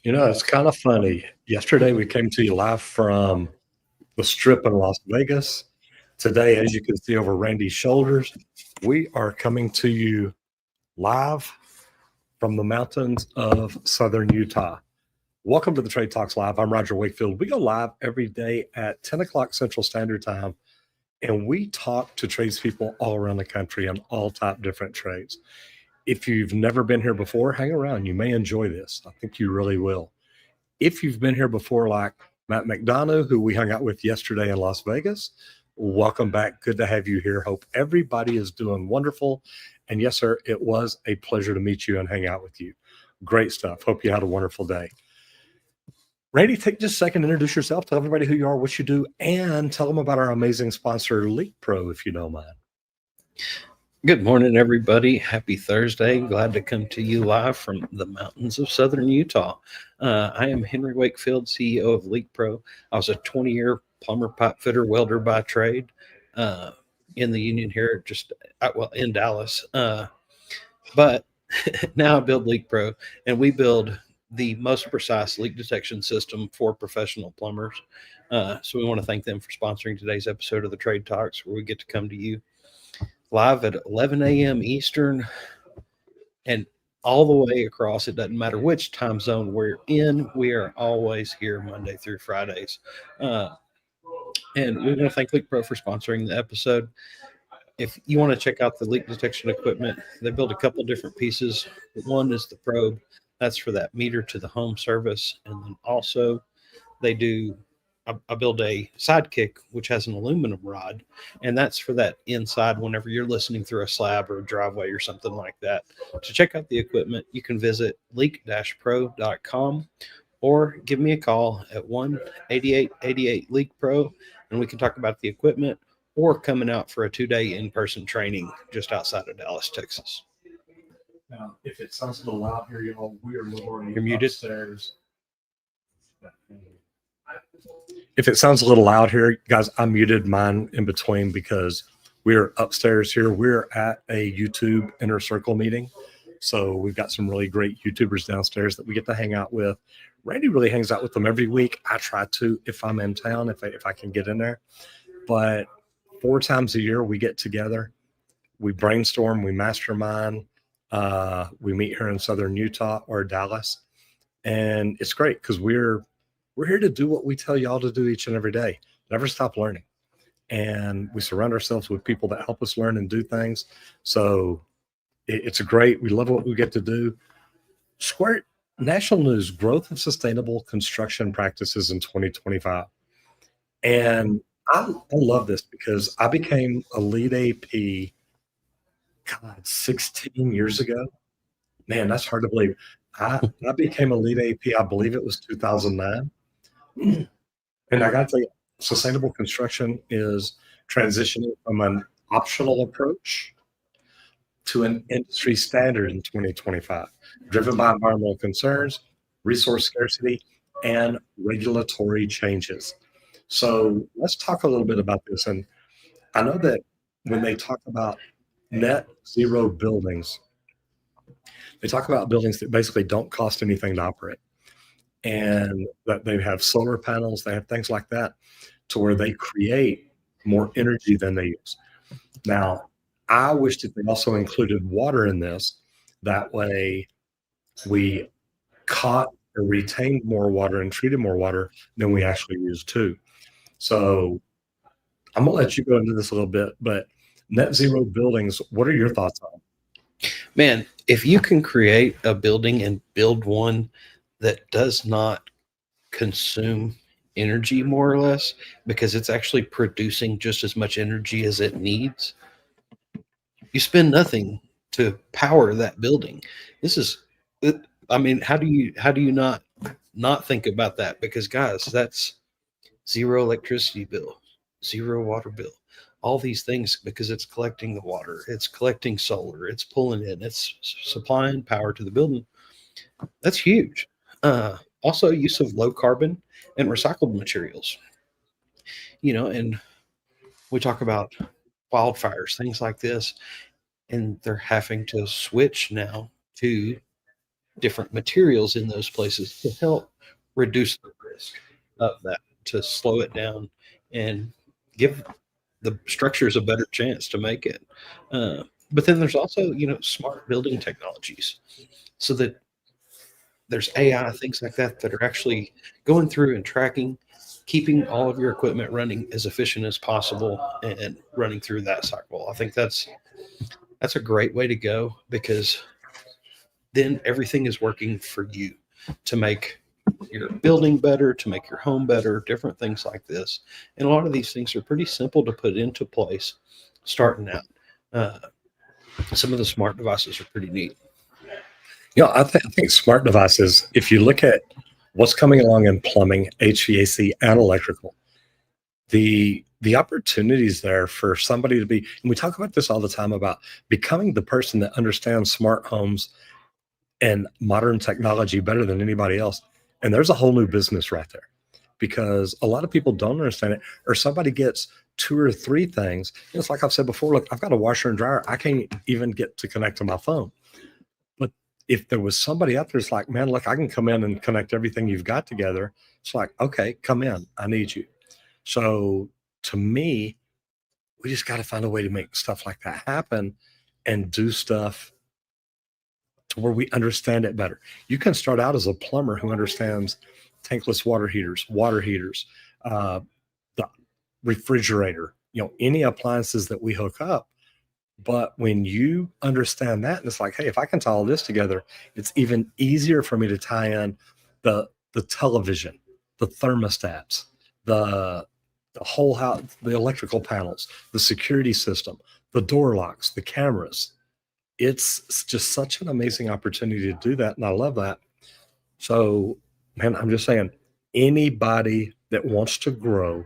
It's kind of funny. Yesterday, we came to you live from the Strip in Las Vegas. Today, as you can see over Randy's shoulders, we are coming to you live from the mountains of southern Utah. Welcome to the Trade Talks Live. I'm Roger Wakefield. We go live every day at 10 o'clock Central Standard Time, and we talk to tradespeople all around the country on all type different trades. If you've never been here before, hang around. You may enjoy this. I think you really will. If you've been here before, like Matt McDonough, who we hung out with yesterday in Las Vegas, welcome back. Good to have you here. Hope everybody is doing wonderful. And yes, sir, it was a pleasure to meet you and hang out with you. Great stuff. Hope you had a wonderful day. Randy, take just a second to introduce yourself. Tell everybody who you are, what you do, and tell them about our amazing sponsor, Leak Pro, if you don't mind. Good morning, everybody. Happy Thursday. Glad to come to you live from the mountains of southern Utah. I am Henry Wakefield, CEO of Leak Pro. I was a 20-year plumber, pipe fitter, welder by trade in the union here, in Dallas. But now I build Leak Pro, and we build the most precise leak detection system for professional plumbers. So we want to thank them for sponsoring today's episode of the Trade Talks, where we get to come to you live at 11 a.m. Eastern and all the way across. It doesn't matter which time zone we're in. We are always here Monday through Fridays. And we want to thank Leak Pro for sponsoring the episode. If you want to check out the leak detection equipment, they build a couple different pieces. One is the probe. That's for that meter to the home service. And then also they do I build a sidekick, which has an aluminum rod, and that's for that inside whenever you're listening through a slab or a driveway or something like that. To check out the equipment, you can visit leak-pro.com or give me a call at 1-8888-LEAK-PRO, and we can talk about the equipment or coming out for a 2-day in-person training just outside of Dallas, Texas. Now, if it sounds a little loud here, y'all, we are literally You're muted. Upstairs. If it sounds a little loud here, guys, I muted mine in between because we're upstairs here. We're at a YouTube Inner Circle meeting. So we've got some really great YouTubers downstairs that we get to hang out with. Randy really hangs out with them every week. I try to if I'm in town, if I can get in there. But 4 times a year we get together. We brainstorm, we mastermind. We meet here in southern Utah or Dallas. And it's great because we're here to do what we tell y'all to do each and every day. Never stop learning. And we surround ourselves with people that help us learn and do things. So it's great. We love what we get to do. Square National News, Growth of Sustainable Construction Practices in 2025. And I love this because I became a lead AP, 16 years ago. Man, that's hard to believe. I became a lead AP, I believe it was 2009. And I got to tell you, sustainable construction is transitioning from an optional approach to an industry standard in 2025, driven by environmental concerns, resource scarcity, and regulatory changes. So let's talk a little bit about this. And I know that when they talk about net zero buildings, they talk about buildings that basically don't cost anything to operate, and that they have solar panels, they have things like that to where they create more energy than they use. Now, I wish that they also included water in this. That way we caught or retained more water and treated more water than we actually use too. So I'm gonna let you go into this a little bit, but net zero buildings, what are your thoughts on? Man, if you can create a building and build one that does not consume energy more or less because it's actually producing just as much energy as it needs, you spend nothing to power that building. This is, I mean, how do you not think about that? Because guys, that's zero electricity bill, zero water bill, all these things, because it's collecting the water, it's collecting solar, it's pulling in, it's supplying power to the building. That's huge. Also, use of low carbon and recycled materials. And we talk about wildfires, things like this, and they're having to switch now to different materials in those places to help reduce the risk of that, to slow it down and give the structures a better chance to make it. But then there's also, smart building technologies, so that there's AI, things like that, that are actually going through and tracking, keeping all of your equipment running as efficient as possible and running through that cycle. I think that's a great way to go, because then everything is working for you to make your building better, to make your home better, different things like this. And a lot of these things are pretty simple to put into place starting out. Uh, some of the smart devices are pretty neat. I think smart devices, if you look at what's coming along in plumbing, HVAC, and electrical, the opportunities there for somebody to be, and we talk about this all the time about becoming the person that understands smart homes and modern technology better than anybody else. And there's a whole new business right there, because a lot of people don't understand it, or somebody gets two or three things. It's like I've said before, look, I've got a washer and dryer. I can't even get to connect to my phone. But if there was somebody out there that's like, man, look, I can come in and connect everything you've got together. It's like, okay, come in. I need you. So to me, we just got to find a way to make stuff like that happen and do stuff to where we understand it better. You can start out as a plumber who understands tankless water heaters, the refrigerator, any appliances that we hook up. But when you understand that, and it's like, hey, if I can tie all this together, it's even easier for me to tie in the television, the thermostats, the whole house, the electrical panels, the security system, the door locks, the cameras. It's just such an amazing opportunity to do that, and I love that. So, man, I'm just saying, anybody that wants to grow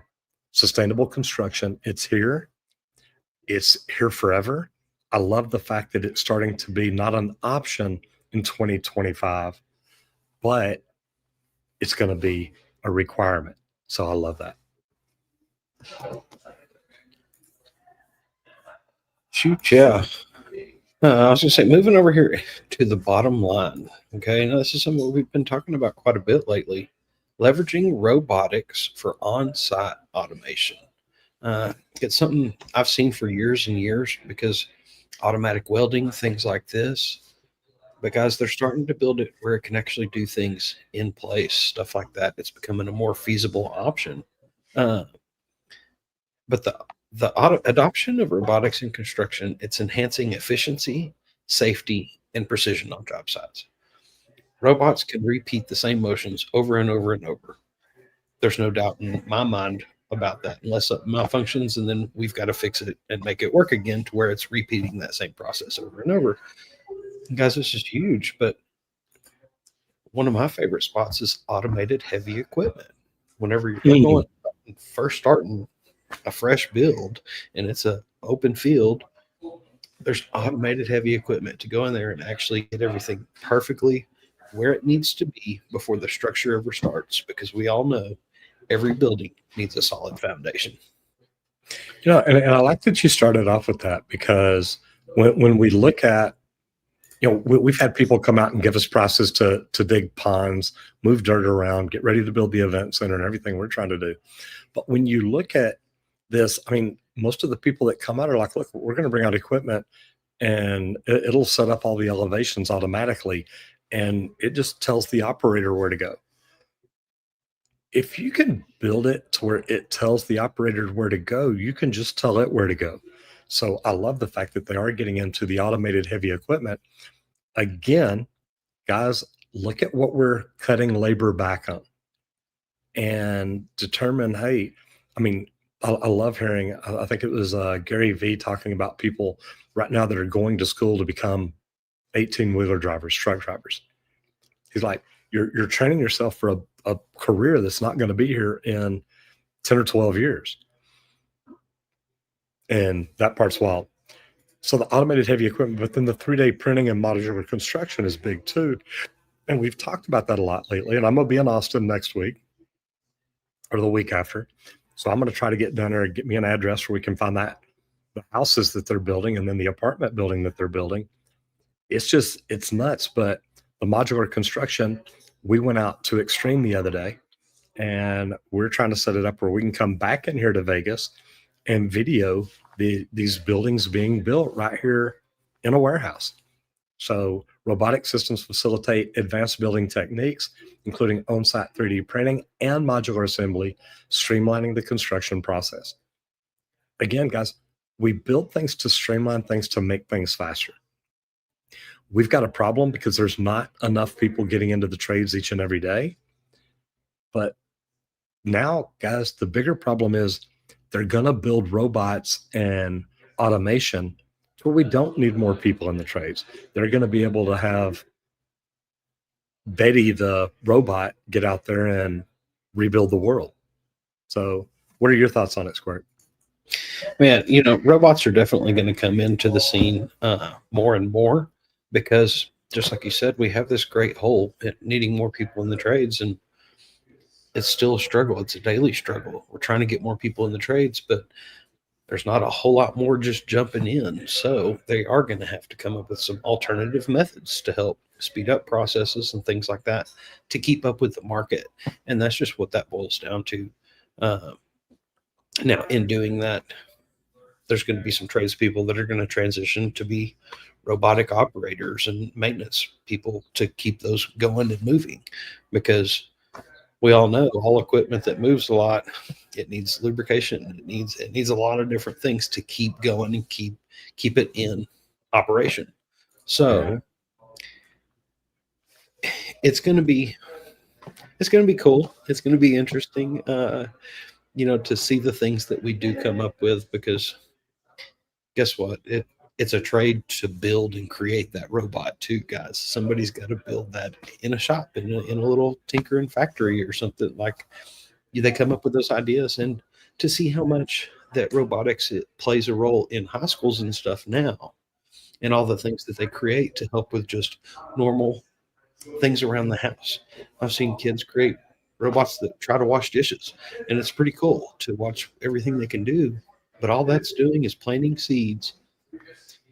sustainable construction, it's here. It's here forever. I love the fact that it's starting to be not an option in 2025, but it's going to be a requirement. So I love that. Shoot, yeah. I was going to say, moving over here to the bottom line. Okay, now this is something we've been talking about quite a bit lately: leveraging robotics for on-site automation. It's something I've seen for years and years, because automatic welding, things like this. But guys, they're starting to build it where it can actually do things in place, stuff like that. It's becoming a more feasible option. Uh, but the adoption of robotics in construction, it's enhancing efficiency, safety, and precision on job sites. Robots can repeat the same motions over and over and over. There's no doubt in my mind about that, unless it malfunctions, and then we've got to fix it and make it work again to where it's repeating that same process over and over. And guys, this is huge, but one of my favorite spots is automated heavy equipment. Whenever you're going first starting a fresh build and it's an open field, there's automated heavy equipment to go in there and actually get everything perfectly where it needs to be before the structure ever starts, because we all know every building needs a solid foundation. And I like that you started off with that, because when we look at, we've had people come out and give us prices to dig ponds, move dirt around, get ready to build the event center and everything we're trying to do. But when you look at this, I mean, most of the people that come out are like, look, we're going to bring out equipment and it'll set up all the elevations automatically, and it just tells the operator where to go. If you can build it to where it tells the operator where to go, you can just tell it where to go. So I love the fact that they are getting into the automated heavy equipment. Again, guys, look at what we're cutting labor back on and determine, hey, I mean, I love hearing, I think it was Gary Vee talking about people right now that are going to school to become 18-wheeler drivers, truck drivers. He's like, you're training yourself for a career that's not going to be here in 10 or 12 years. And that part's wild. So the automated heavy equipment, but then the 3D printing and modular construction is big too. And we've talked about that a lot lately. And I'm going to be in Austin next week or the week after. So I'm going to try to get down there and get me an address where we can find the houses that they're building and then the apartment building that they're building. It's nuts. But the modular construction, we went out to Extreme the other day, and we're trying to set it up where we can come back in here to Vegas and video these buildings being built right here in a warehouse. So robotic systems facilitate advanced building techniques, including on-site 3D printing and modular assembly, streamlining the construction process. Again, guys, we build things to streamline things to make things faster. We've got a problem because there's not enough people getting into the trades each and every day. But now, guys, the bigger problem is they're going to build robots and automation to where we don't need more people in the trades. They're going to be able to have Betty the robot get out there and rebuild the world. So what are your thoughts on it, Squirt? Man, robots are definitely going to come into the scene more and more because, just like you said, we have this great hole at needing more people in the trades, and it's still a struggle. It's a daily struggle. We're trying to get more people in the trades, but there's not a whole lot more just jumping in. So they are going to have to come up with some alternative methods to help speed up processes and things like that to keep up with the market. And that's just what that boils down to. Now, in doing that, there's going to be some tradespeople that are going to transition to be robotic operators and maintenance people to keep those going and moving, because we all know all equipment that moves a lot, it needs lubrication. It needs a lot of different things to keep going and keep it in operation. So it's going to be cool. It's going to be interesting, to see the things that we do come up with, because guess what? It's a trade to build and create that robot too, guys. Somebody's got to build that in a shop, in a little tinkering factory or something. Like, they come up with those ideas, and to see how much that robotics it plays a role in high schools and stuff now, and all the things that they create to help with just normal things around the house. I've seen kids create robots that try to wash dishes, and it's pretty cool to watch everything they can do. But all that's doing is planting seeds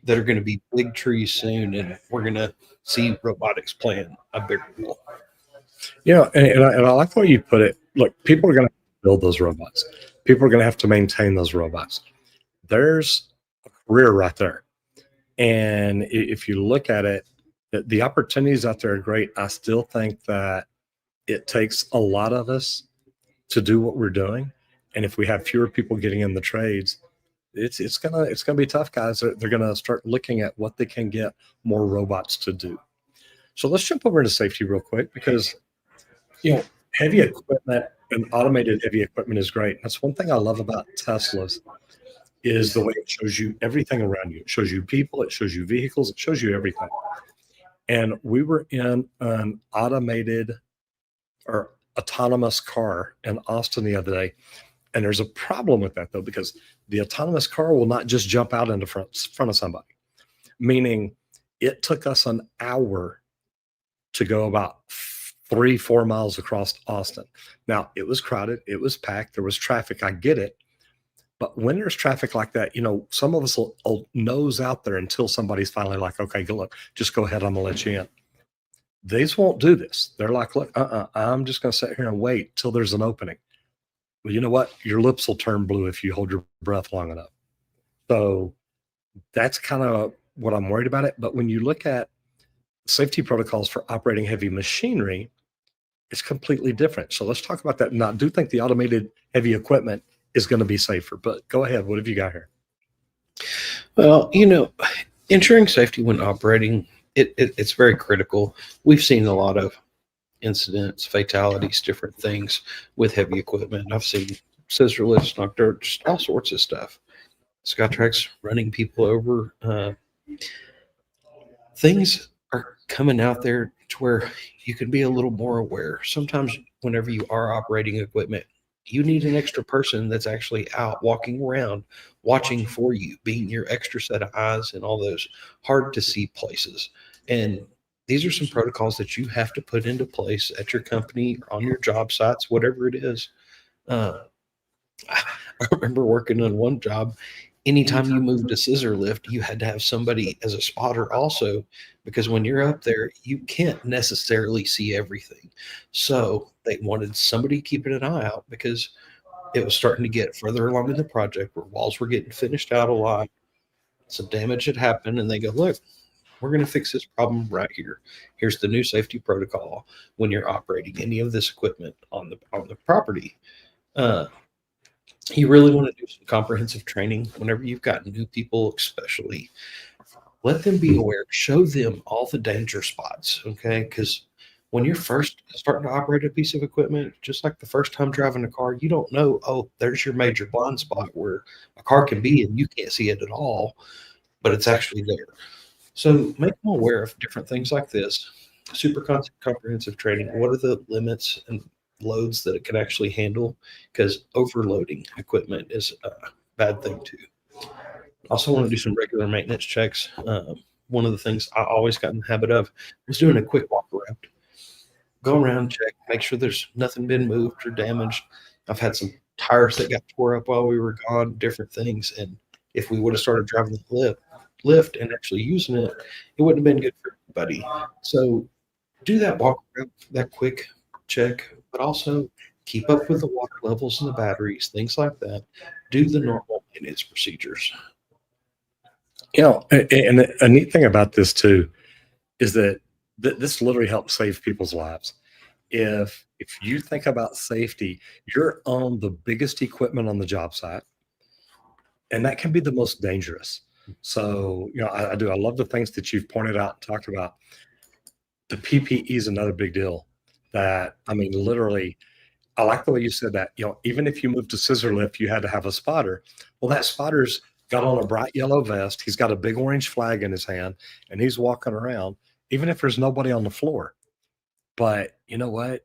that are going to be big trees soon, and we're going to see robotics playing a bigger role. Yeah, and I like the way you put it. Look, people are going to build those robots. People are going to have to maintain those robots. There's a career right there. And if you look at it, the opportunities out there are great. I still think that it takes a lot of us to do what we're doing. And if we have fewer people getting in the trades, it's gonna be tough, guys. They're gonna start looking at what they can get more robots to do. So let's jump over into safety real quick, because heavy equipment and automated heavy equipment is great. That's one thing I love about Teslas, is the way it shows you everything around you. It shows you people, it shows you vehicles, it shows you everything. And we were in an automated or autonomous car in Austin the other day. And there's a problem with that, though, because the autonomous car will not just jump out into front of somebody. Meaning, it took us an hour to go about 3-4 miles across Austin. Now, it was crowded, it was packed, there was traffic. I get it. But when there's traffic like that, some of us will nose out there until somebody's finally like, okay, look, just go ahead, I'm gonna let you in. These won't do this. They're like, look, I'm just gonna sit here and wait till there's an opening. Well, you know what? Your lips will turn blue if you hold your breath long enough. So that's kind of what I'm worried about it. But when you look at safety protocols for operating heavy machinery, it's completely different. So let's talk about that. And I do think the automated heavy equipment is going to be safer, but go ahead. What have you got here? Well, ensuring safety when operating, it's very critical. We've seen a lot of incidents, fatalities, different things with heavy equipment. I've seen scissor lifts, knocked dirt, just all sorts of stuff. Skytrax running people over. Things are coming out there to where you can be a little more aware. Sometimes whenever you are operating equipment, you need an extra person that's actually out walking around, watching for you, being your extra set of eyes in all those hard to see places. And these are some protocols that you have to put into place at your company, on your job sites, whatever it is. I remember working on one job. anytime you moved a scissor lift, you had to have somebody as a spotter also, because when you're up there, you can't necessarily see everything. So they wanted somebody keeping an eye out because it was starting to get further along in the project where walls were getting finished out a lot. Some damage had happened, and they go, look, we're going to fix this problem right here. Here's the new safety protocol when you're operating any of this equipment on the property. Uh, you really want to do some comprehensive training whenever you've got new people, especially. Let them be aware. Show them all the danger spots, okay? Because when you're first starting to operate a piece of equipment, just like the first time driving a car, you don't know, oh, there's your major blind spot where a car can be and you can't see it at all, but it's actually there. So make them aware of different things like this. Super comprehensive training. What are the limits and loads that it can actually handle? Because overloading equipment is a bad thing too. Also want to do some regular maintenance checks. One of the things I always got in the habit of was doing a quick walk around. Go around, check, make sure there's nothing been moved or damaged. I've had some tires that got tore up while we were gone, different things. And if we would have started driving the lift and actually using it, it wouldn't have been good for everybody. So do that walk around, that quick check, but also keep up with the water levels and the batteries, things like that. Do the normal maintenance procedures. And a neat thing about this too is that this literally helps save people's lives. If you think about safety, you're on the biggest equipment on the job site, and that can be the most dangerous. So, I love the things that you've pointed out and talked about. The PPE is another big deal. That I mean, literally, I like the way you said that. Even if you moved to scissor lift, you had to have a spotter. Well, that spotter's got on a bright yellow vest. He's got a big orange flag in his hand, and he's walking around, even if there's nobody on the floor. But you know what?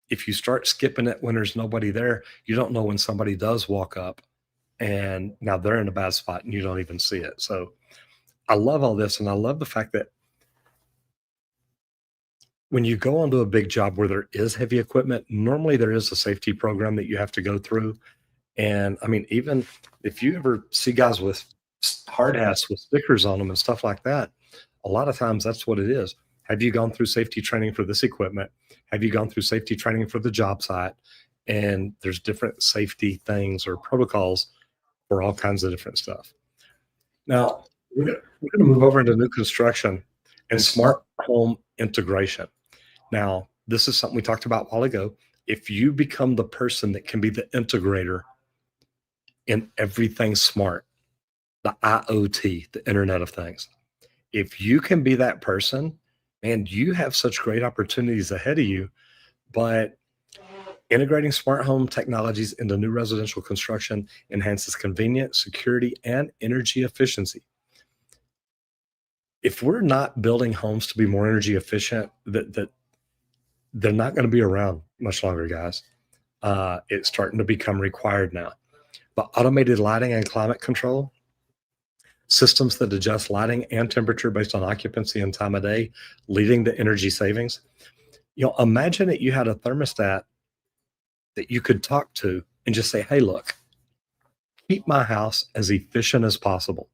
If you start skipping it when there's nobody there, you don't know when somebody does walk up and now they're in a bad spot and you don't even see it. So I love all this. And I love the fact that when you go onto a big job where there is heavy equipment, normally there is a safety program that you have to go through. And I mean, even if you ever see guys with hard hats with stickers on them and stuff like that, a lot of times that's what it is. Have you gone through safety training for this equipment? Have you gone through safety training for the job site? And there's different safety things or protocols for all kinds of different stuff. Now, we're going to move over into new construction and smart home integration. Now, this is something we talked about a while ago. If you become the person that can be the integrator in everything smart, the IoT, the Internet of Things, if you can be that person, and you have such great opportunities ahead of you, but integrating smart home technologies into new residential construction enhances convenience, security, and energy efficiency. If we're not building homes to be more energy efficient, that they're not going to be around much longer, guys. It's starting to become required now. But automated lighting and climate control, systems that adjust lighting and temperature based on occupancy and time of day, leading to energy savings. Imagine that you had a thermostat that you could talk to and just say, hey, look, keep my house as efficient as possible.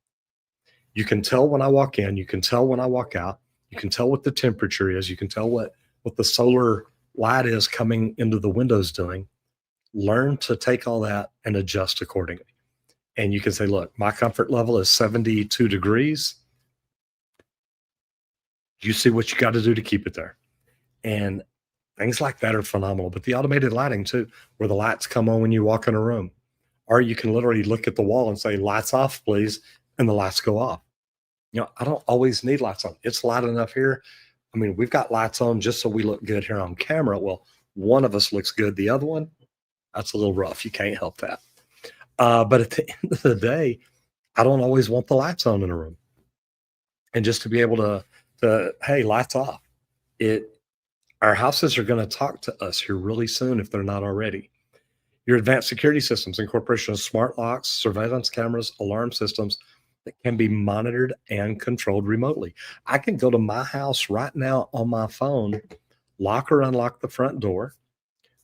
You can tell when I walk in, you can tell when I walk out, you can tell what the temperature is, you can tell what the solar light is coming into the windows doing. Learn to take all that and adjust accordingly. And you can say, look, my comfort level is 72 degrees. You see what you got to do to keep it there. And things like that are phenomenal. But the automated lighting too, where the lights come on when you walk in a room, or you can literally look at the wall and say, lights off, please. And the lights go off. I don't always need lights on. It's light enough here. I mean, we've got lights on just so we look good here on camera. Well, one of us looks good. The other one, that's a little rough. You can't help that. But at the end of the day, I don't always want the lights on in a room. And just to be able to hey, lights off. Our houses are going to talk to us here really soon if they're not already. Your advanced security systems, incorporation of smart locks, surveillance cameras, alarm systems that can be monitored and controlled remotely. I can go to my house right now on my phone, lock or unlock the front door.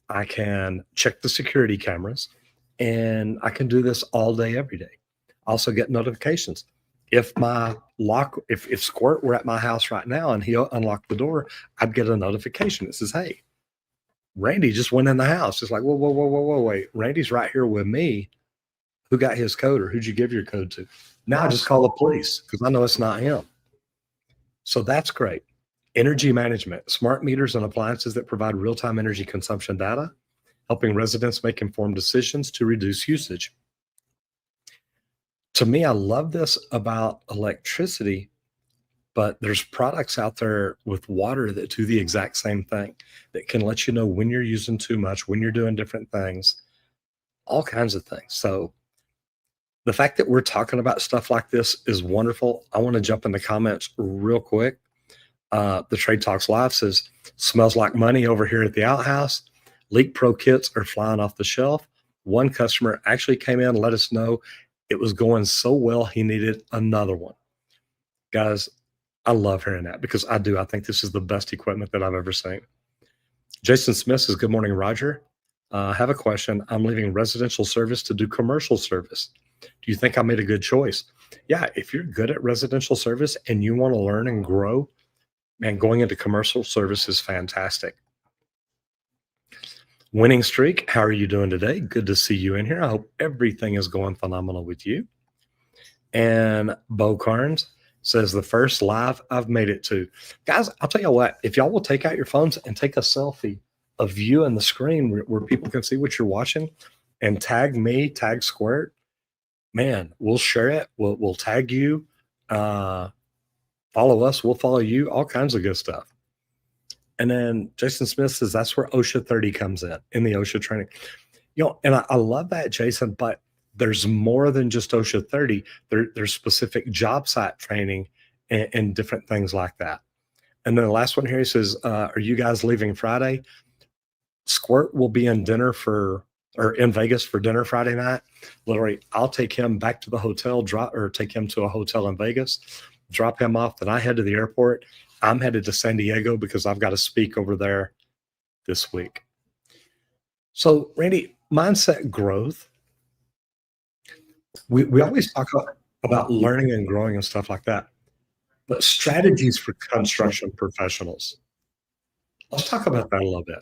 I can check the security cameras, and I can do this all day, every day. Also get notifications. If my lock, if Squirt were at my house right now and he unlocked the door, I'd get a notification that says, "Hey, Randy just went in the house." It's like, whoa, whoa, whoa, whoa, whoa, wait. Randy's right here with me. Who got his code, or who'd you give your code to? Now I just call the police because I know it's not him. So that's great. Energy management, smart meters and appliances that provide real-time energy consumption data, helping residents make informed decisions to reduce usage. To me, I love this about electricity, but there's products out there with water that do the exact same thing, that can let you know when you're using too much, when you're doing different things, all kinds of things. So the fact that we're talking about stuff like this is wonderful. I want to jump in the comments real quick. The Trade Talks Live says, smells like money over here at the outhouse. Leak Pro kits are flying off the shelf. One customer actually came in and let us know it was going so well he needed another one. Guys, I love hearing that because I do. I think this is the best equipment that I've ever seen. Jason Smith says, good morning, Roger. I have a question. I'm leaving residential service to do commercial service. Do you think I made a good choice? Yeah, if you're good at residential service and you want to learn and grow, man, going into commercial service is fantastic. Winning Streak, how are you doing today? Good to see you in here. I hope everything is going phenomenal with you. And Bo Carnes says, the first live I've made it to. Guys, I'll tell you what, if y'all will take out your phones and take a selfie of you and the screen where people can see what you're watching and tag me, tag Squirt, man, we'll share it. We'll tag you. Follow us. We'll follow you. All kinds of good stuff. And then Jason Smith says that's where OSHA 30 comes in the OSHA training. And I love that, Jason, but there's more than just OSHA 30. There's specific job site training and different things like that. And then the last one here, he says, are you guys leaving Friday? Squirt will be in Vegas for dinner Friday night. Literally, I'll take him back to the hotel, take him to a hotel in Vegas, drop him off. Then I head to the airport. I'm headed to San Diego because I've got to speak over there this week. So, Randy, mindset growth. We always talk about learning and growing and stuff like that, but strategies for construction professionals. Let's talk about that a little bit.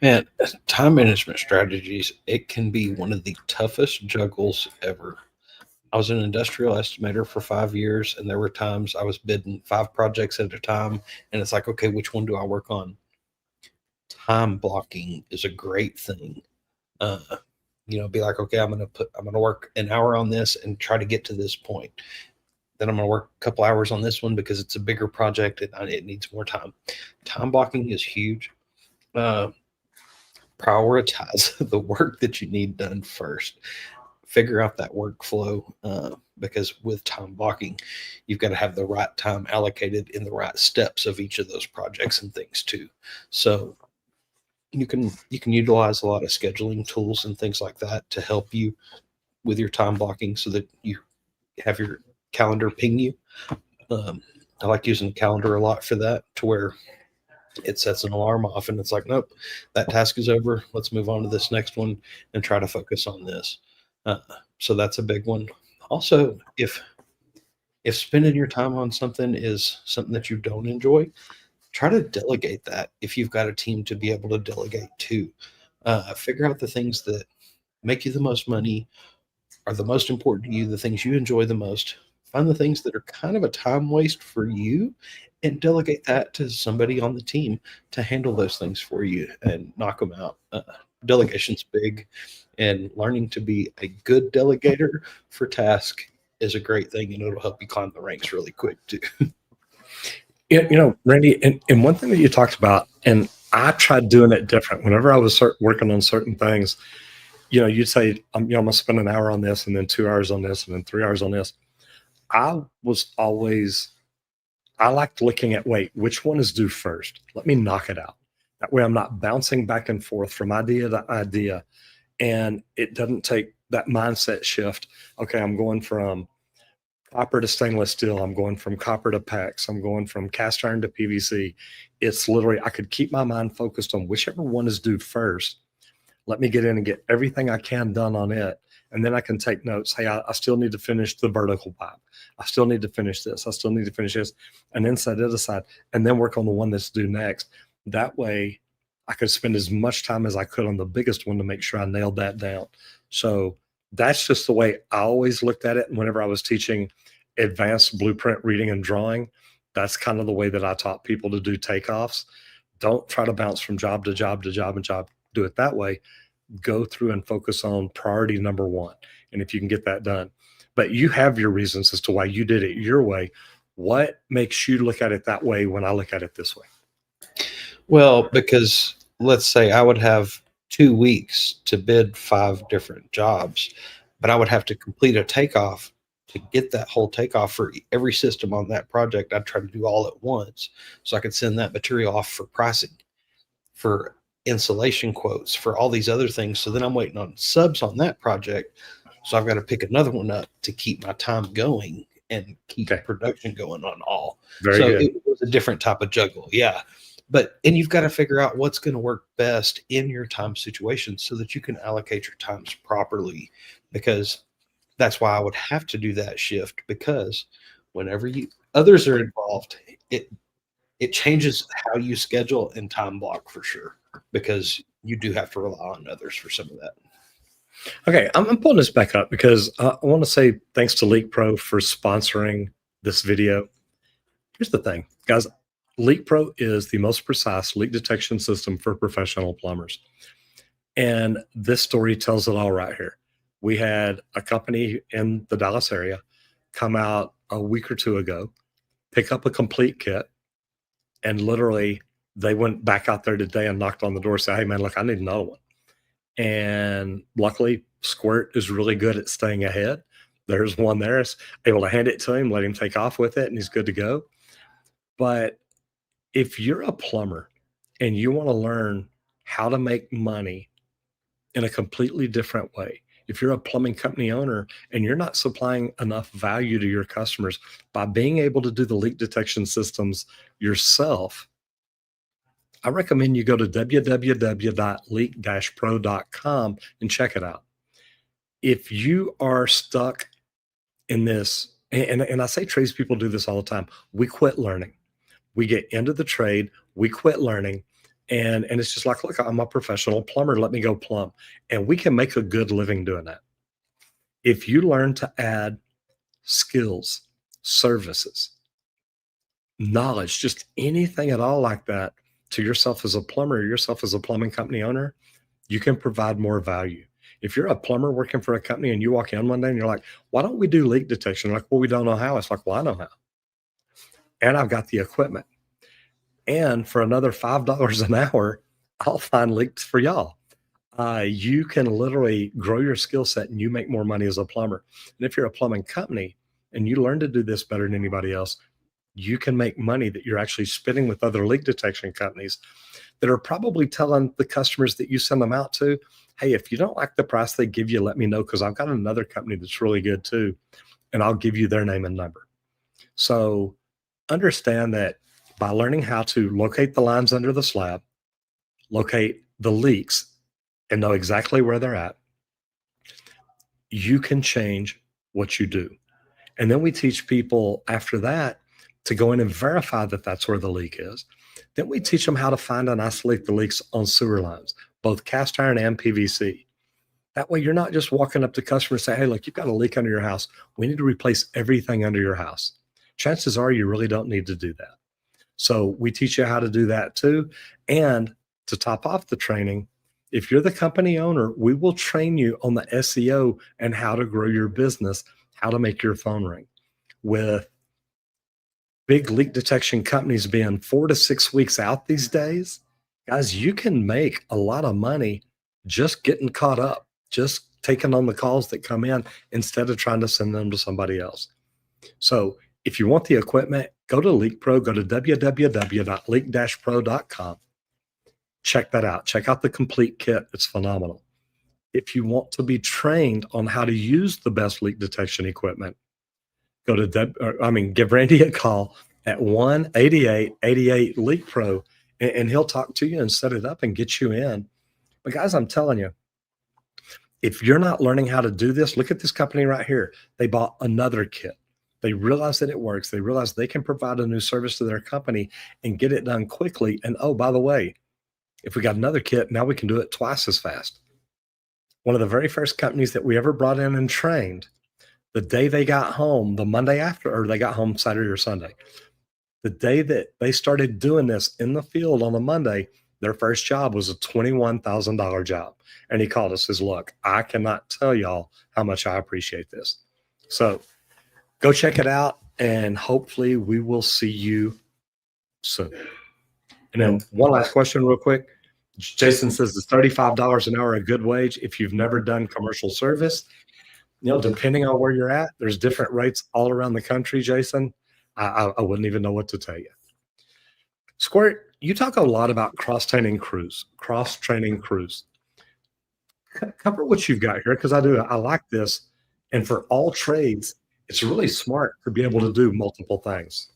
Man, time management strategies, it can be one of the toughest juggles ever. I was an industrial estimator for 5 years, and there were times I was bidding 5 projects at a time, and it's like, okay, which one do I work on? Time blocking is a great thing. Be like, okay, I'm gonna work an hour on this and try to get to this point. Then I'm gonna work a couple hours on this one because it's a bigger project and it needs more time. Time blocking is huge. Prioritize the work that you need done first. Figure out that workflow because with time blocking, you've got to have the right time allocated in the right steps of each of those projects and things too. So you can utilize a lot of scheduling tools and things like that to help you with your time blocking so that you have your calendar ping you. I like using calendar a lot for that, to where it sets an alarm off and it's like, nope, that task is over. Let's move on to this next one and try to focus on this. So that's a big one. Also, if spending your time on something is something that you don't enjoy, try to delegate that. If you've got a team to be able to delegate to, figure out the things that make you the most money, are the most important to you, the things you enjoy the most. Find the things that are kind of a time waste for you and delegate that to somebody on the team to handle those things for you and knock them out. Delegation's big, and learning to be a good delegator for task is a great thing, and it'll help you climb the ranks really quick too. Randy, and one thing that you talked about, and I tried doing it different. Whenever I was working on certain things, you'd say, I'm going to spend an hour on this and then 2 hours on this and then 3 hours on this. I liked looking at, which one is due first? Let me knock it out. That way I'm not bouncing back and forth from idea to idea. And it doesn't take that mindset shift. Okay, I'm going from copper to stainless steel. I'm going from copper to PEX. I'm going from cast iron to PVC. It's literally, I could keep my mind focused on whichever one is due first. Let me get in and get everything I can done on it. And then I can take notes. Hey, I still need to finish the vertical pipe. I still need to finish this. I still need to finish this, and then set it aside and then work on the one that's due next. That way I could spend as much time as I could on the biggest one to make sure I nailed that down. So that's just the way I always looked at it. And whenever I was teaching advanced blueprint reading and drawing, that's kind of the way that I taught people to do takeoffs. Don't try to bounce from job to job to job and job. Do it that way. Go through and focus on priority number one. And if you can get that done, but you have your reasons as to why you did it your way. What makes you look at it that way when I look at it this way? Well, because let's say I would have 2 weeks to bid 5 different jobs, but I would have to complete a takeoff to get that whole takeoff for every system on that project. I'd try to do all at once so I could send that material off for pricing, for installation quotes, for all these other things. So then I'm waiting on subs on that project. So I've got to pick another one up to keep my time going and keep production going on all. Very so good. It was a different type of juggle. Yeah. And you've got to figure out what's going to work best in your time situation so that you can allocate your times properly, because that's why I would have to do that shift, because whenever others are involved, it changes how you schedule and time block for sure, because you do have to rely on others for some of that. Okay, I'm pulling this back up because I want to say thanks to Leak Pro for sponsoring this video. Here's the thing, guys. Leak Pro is the most precise leak detection system for professional plumbers. And this story tells it all right here. We had a company in the Dallas area come out a week or two ago, pick up a complete kit, and literally they went back out there today and knocked on the door and said, hey man, look, I need another one. And luckily Squirt is really good at staying ahead. There's one there, is able to hand it to him, let him take off with it, and he's good to go. But if you're a plumber and you want to learn how to make money in a completely different way, if you're a plumbing company owner and you're not supplying enough value to your customers by being able to do the leak detection systems yourself, I recommend you go to www.leak-pro.com and check it out. If you are stuck in this, and I say tradespeople do this all the time, we quit learning. We get into the trade, we quit learning, and it's just like, look, I'm a professional plumber, let me go plumb. And we can make a good living doing that. If you learn to add skills, services, knowledge, just anything at all like that to yourself as a plumber, yourself as a plumbing company owner, you can provide more value. If you're a plumber working for a company and you walk in one day and you're like, why don't we do leak detection? Like, well, we don't know how. It's like, well, I know how. And I've got the equipment. And for another $5 an hour, I'll find leaks for y'all. You can literally grow your skill set and you make more money as a plumber. And if you're a plumbing company and you learn to do this better than anybody else, you can make money that you're actually spending with other leak detection companies that are probably telling the customers that you send them out to, hey, if you don't like the price they give you, let me know, because I've got another company that's really good too, and I'll give you their name and number. So understand that by learning how to locate the lines under the slab, locate the leaks, and know exactly where they're at, you can change what you do. And then we teach people after that to go in and verify that that's where the leak is. Then we teach them how to find and isolate the leaks on sewer lines, both cast iron and PVC. That way you're not just walking up to customers and say, hey, look, you've got a leak under your house. We need to replace everything under your house. Chances are you really don't need to do that. So we teach you how to do that too. And to top off the training, if you're the company owner, we will train you on the SEO and how to grow your business, how to make your phone ring. With big leak detection companies being 4 to 6 weeks out these days, guys, you can make a lot of money just getting caught up, just taking on the calls that come in instead of trying to send them to somebody else. So if you want the equipment, go to Leak Pro, go to www.leak-pro.com. Check that out. Check out the complete kit. It's phenomenal. If you want to be trained on how to use the best leak detection equipment, go to give Randy a call at 1-8888-LEAK-PRO, and he'll talk to you and set it up and get you in. But guys, I'm telling you, If you're not learning how to do this, look at this company right here. They bought another kit. They realize that it works. They realize they can provide a new service to their company and get it done quickly. And oh, by the way, if we got another kit, now we can do it twice as fast. One of the very first companies that we ever brought in and trained, the day they got home, the Monday after, or they got home Saturday or Sunday, the day that they started doing this in the field on the Monday, their first job was a $21,000 job. And he called us, says, look, I cannot tell y'all how much I appreciate this. So go check it out, and hopefully we will see you soon. And then one last question real quick. Jason says, is $35 an hour a good wage if you've never done commercial service? Depending on where you're at, there's different rates all around the country, Jason. I wouldn't even know what to tell you. Squirt, you talk a lot about cross-training crews. Cover what you've got here, because I like this. And for all trades, it's really smart to be able to do multiple things.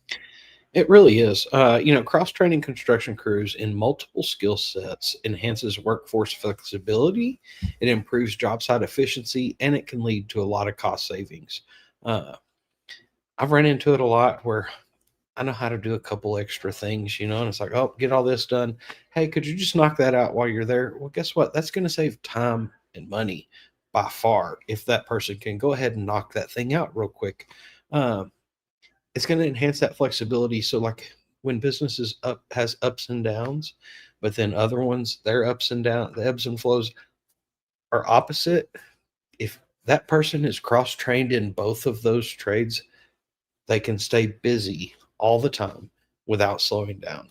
It really is. Cross-training construction crews in multiple skill sets enhances workforce flexibility, it improves job site efficiency, and it can lead to a lot of cost savings. I've run into it a lot where I know how to do a couple extra things, and it's like, oh, get all this done. Hey, could you just knock that out while you're there? Well, guess what? That's going to save time and money by far if that person can go ahead and knock that thing out real quick. It's going to enhance that flexibility. So like when businesses has ups and downs, but then other ones, their ups and downs, the ebbs and flows are opposite. If that person is cross-trained in both of those trades, they can stay busy all the time without slowing down.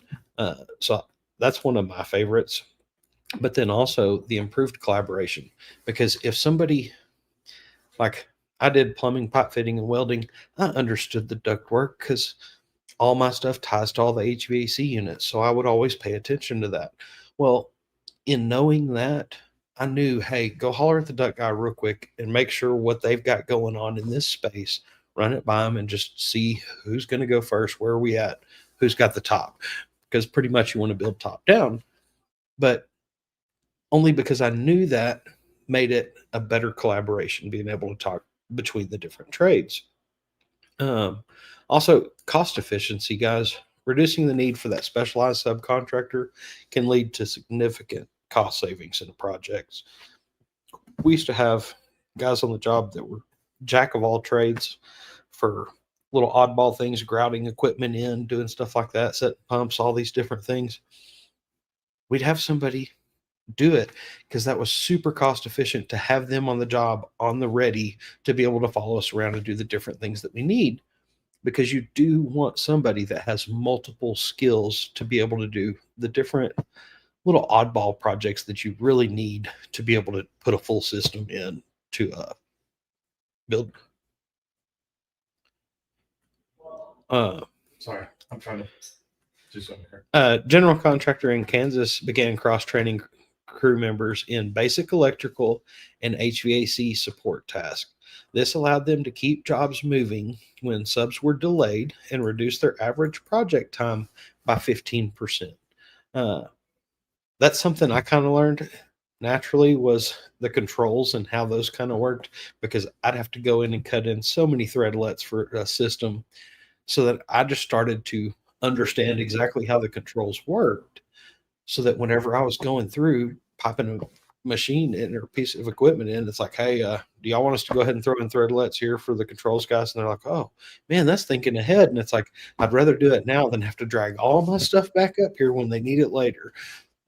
So that's one of my favorites. But then also the improved collaboration, because if somebody, like I did plumbing, pipe fitting, and welding, I understood the ductwork because all my stuff ties to all the HVAC units. So I would always pay attention to that. Well, in knowing that, I knew, hey, go holler at the duct guy real quick and make sure what they've got going on in this space, run it by them and just see who's going to go first, where are we at, who's got the top, because pretty much you want to build top down. But only because I knew that made it a better collaboration, being able to talk between the different trades. Also, cost efficiency, guys. Reducing the need for that specialized subcontractor can lead to significant cost savings in projects. We used to have guys on the job that were jack of all trades for little oddball things, grouting equipment in, doing stuff like that, setting pumps, all these different things. We'd have somebody do it because that was super cost efficient to have them on the job, on the ready to be able to follow us around and do the different things that we need, because you do want somebody that has multiple skills to be able to do the different little oddball projects that you really need to be able to put a full system in to build. Sorry, I'm trying to do something here. General contractor in Kansas began cross-training crew members in basic electrical and HVAC support tasks. This allowed them to keep jobs moving when subs were delayed and reduce their average project time by 15%. That's something I kind of learned naturally, was the controls and how those kind of worked, because I'd have to go in and cut in so many threadlets for a system, so that I just started to understand exactly how the controls worked, so that whenever I was going through popping a machine in or a piece of equipment in, it's like, hey, do y'all want us to go ahead and throw in threadlets here for the controls guys? And they're like, oh man, that's thinking ahead. And it's like, I'd rather do it now than have to drag all my stuff back up here when they need it later.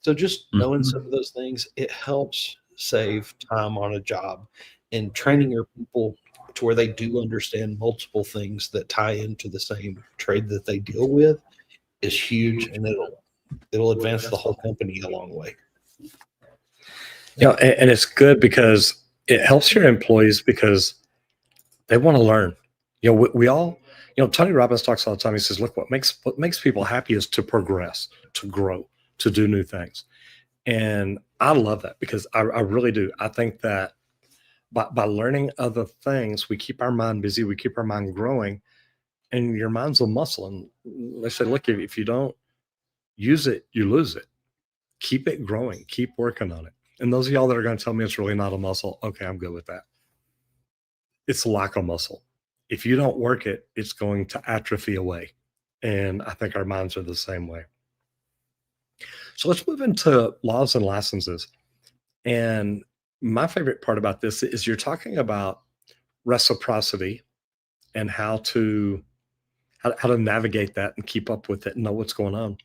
So just knowing some of those things, it helps save time on a job, and training your people to where they do understand multiple things that tie into the same trade that they deal with is huge, and it'll advance the whole company a long way. And it's good because it helps your employees because they want to learn. We all, Tony Robbins talks all the time. He says, look, what makes people happy is to progress, to grow, to do new things. And I love that, because I really do. I think that by learning other things, we keep our mind busy, we keep our mind growing, and your mind's a muscle. And they say, look, if you don't use it, you lose it. Keep it growing, keep working on it. And those of y'all that are going to tell me it's really not a muscle, okay, I'm good with that. It's like a muscle. If you don't work it, it's going to atrophy away. And I think our minds are the same way. So let's move into laws and licenses. And my favorite part about this is you're talking about reciprocity and how to navigate that and keep up with it and know what's going on.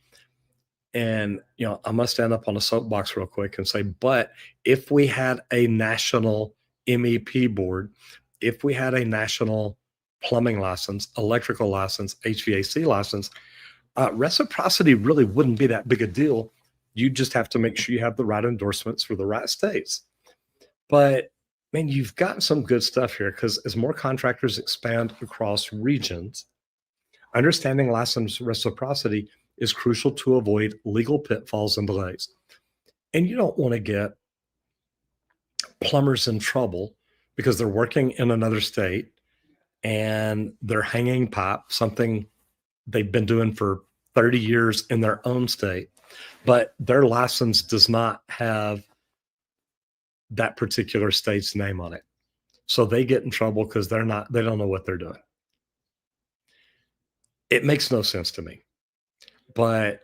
And I'm gonna stand up on a soapbox real quick and say, but if we had a national MEP board, if we had a national plumbing license, electrical license, HVAC license, reciprocity really wouldn't be that big a deal. You just have to make sure you have the right endorsements for the right states. But man, you've got some good stuff here because as more contractors expand across regions, understanding license reciprocity is crucial to avoid legal pitfalls and delays. And you don't want to get plumbers in trouble because they're working in another state and they're hanging pipe, something they've been doing for 30 years in their own state, but their license does not have that particular state's name on it. So they get in trouble because they don't know what they're doing. It makes no sense to me, but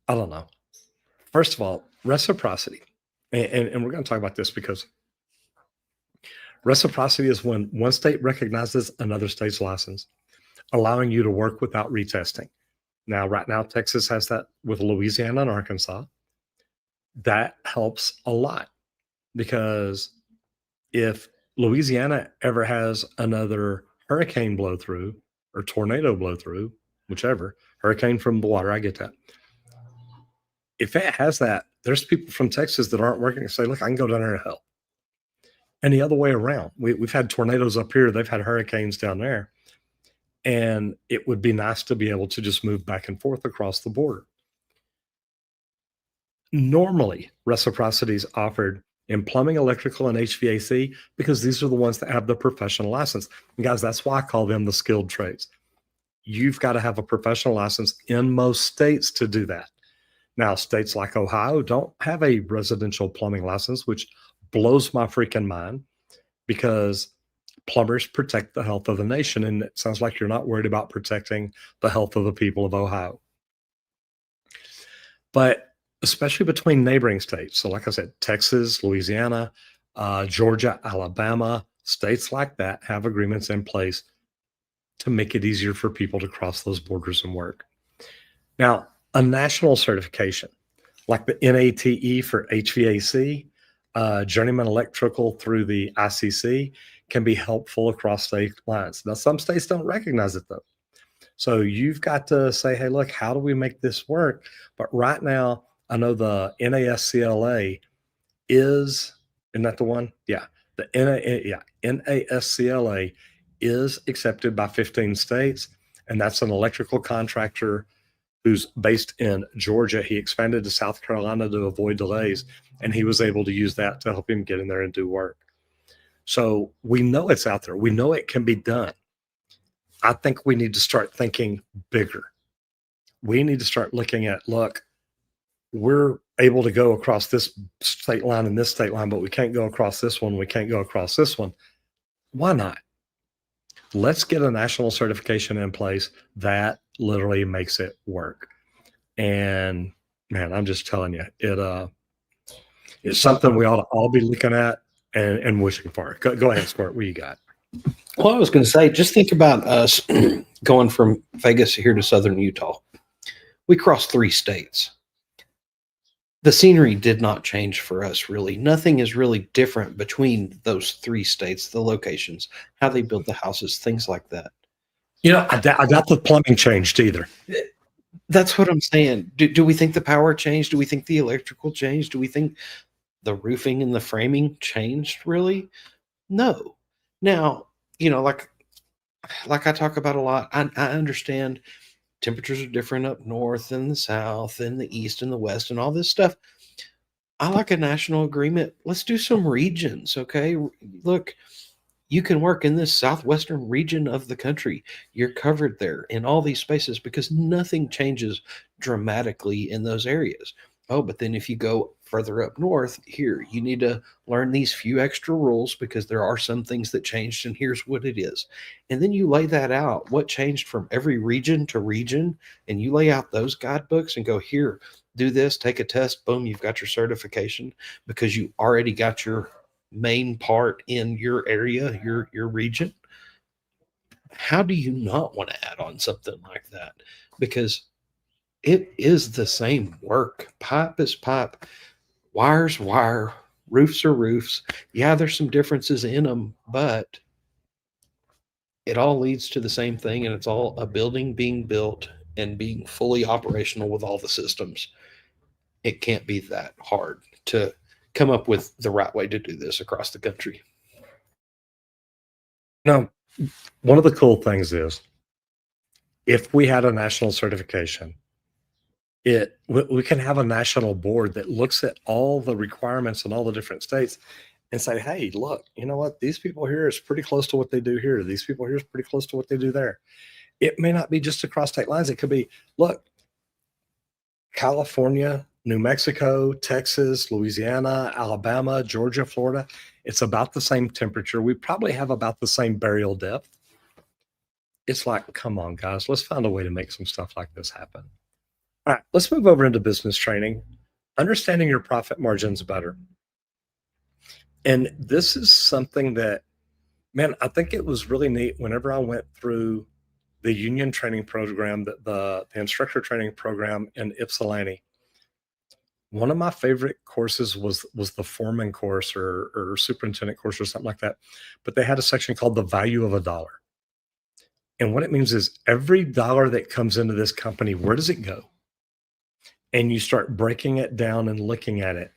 I don't know. First of all, reciprocity. And we're going to talk about this because reciprocity is when one state recognizes another state's license, allowing you to work without retesting. Now, right now, Texas has that with Louisiana and Arkansas. That helps a lot because if Louisiana ever has another hurricane blow through or tornado blow through, whichever, hurricane from the water, I get that. If it has that, there's people from Texas that aren't working and say, look, I can go down there and help. And the other way around, we've had tornadoes up here. They've had hurricanes down there. And it would be nice to be able to just move back and forth across the border. Normally, reciprocity is offered in plumbing, electrical, and HVAC because these are the ones that have the professional license. And guys, that's why I call them the skilled trades. You've got to have a professional license in most states to do that. Now, states like Ohio don't have a residential plumbing license, which blows my freaking mind because plumbers protect the health of the nation. And it sounds like you're not worried about protecting the health of the people of Ohio. But especially between neighboring states. So like I said, Texas, Louisiana, Georgia, Alabama, states like that have agreements in place to make it easier for people to cross those borders and work. Now, a national certification like the NATE for HVAC, journeyman electrical through the ICC can be helpful across state lines. Now, some states don't recognize it though. So you've got to say, hey, look, how do we make this work? But right now, I know the NASCLA isn't that the one? Yeah. The NASCLA is accepted by 15 states, and that's an electrical contractor who's based in Georgia. He expanded to South Carolina to avoid delays, and he was able to use that to help him get in there and do work. So we know it's out there. We know it can be done. I think we need to start thinking bigger. We need to start looking at, look, we're able to go across this state line and this state line, but we can't go across this one. We can't go across this one. Why not? Let's get a national certification in place that literally makes it work. And man, I'm just telling you, it's something we ought to all be looking at and wishing for. Go ahead, Squirt. What you got? Well, I was going to say, just think about us going from Vegas here to southern Utah. We crossed 3 states. The scenery did not change for us, really. Nothing is really different between those 3 states, the locations, how they build the houses, things like that. I got the plumbing changed either. That's what I'm saying. Do we think the power changed? Do we think the electrical changed? Do we think the roofing and the framing changed, really? No. Now, like I talk about a lot, I understand temperatures are different up north and the south and the east and the west and all this stuff. I like a national agreement. Let's do some regions, okay? Look, you can work in this southwestern region of the country. You're covered there in all these spaces because nothing changes dramatically in those areas. Oh, but then if you go further up north, here, you need to learn these few extra rules because there are some things that changed, and here's what it is. And then you lay that out, what changed from every region to region, and you lay out those guidebooks and go, here, do this, take a test, boom, you've got your certification because you already got your main part in your area, your region. How do you not want to add on something like that? Because it is the same work. Pipe is pipe, wire's wire, roofs are roofs. Yeah, there's some differences in them, but it all leads to the same thing. And it's all a building being built and being fully operational with all the systems. It can't be that hard to come up with the right way to do this across the country. Now, one of the cool things is if we had a national certification, we can have a national board that looks at all the requirements in all the different states and say, hey, look, you know what? These people here is pretty close to what they do here. These people here is pretty close to what they do there. It may not be just across state lines. It could be, look, California, New Mexico, Texas, Louisiana, Alabama, Georgia, Florida. It's about the same temperature. We probably have about the same burial depth. It's like, come on, guys, let's find a way to make some stuff like this happen. All right, let's move over into business training, understanding your profit margins better. And this is something that, man, I think it was really neat whenever I went through the union training program, the instructor training program in Ypsilanti. One of my favorite courses was the foreman course or superintendent course or something like that. But they had a section called the value of a dollar. And what it means is every dollar that comes into this company, where does it go? And you start breaking it down and looking at it.